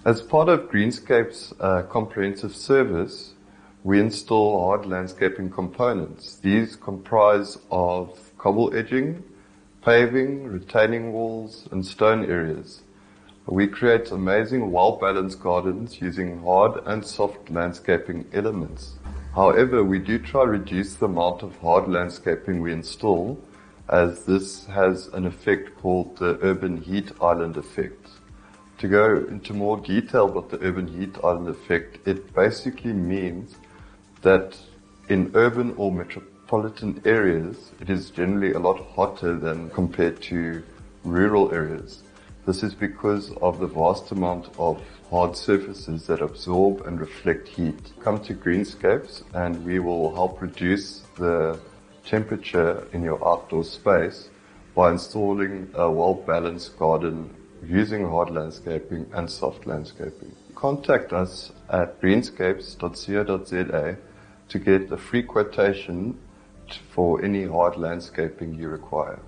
As part of Greenscapes' comprehensive service, we install hard landscaping components. These comprise of cobble edging, paving, retaining walls, and stone areas. We create amazing, well-balanced gardens using hard and soft landscaping elements. However, we do try to reduce the amount of hard landscaping we install, as this has an effect called the urban heat island effect. To go into more detail about the urban heat island effect, it basically means that in urban or metropolitan areas, it is generally a lot hotter than compared to rural areas. This is because of the vast amount of hard surfaces that absorb and reflect heat. Come to Greenscapes and we will help reduce the temperature in your outdoor space by installing a well-balanced garden using hard landscaping and soft landscaping. Contact us at greenscapes.co.za to get a free quotation for any hard landscaping you require.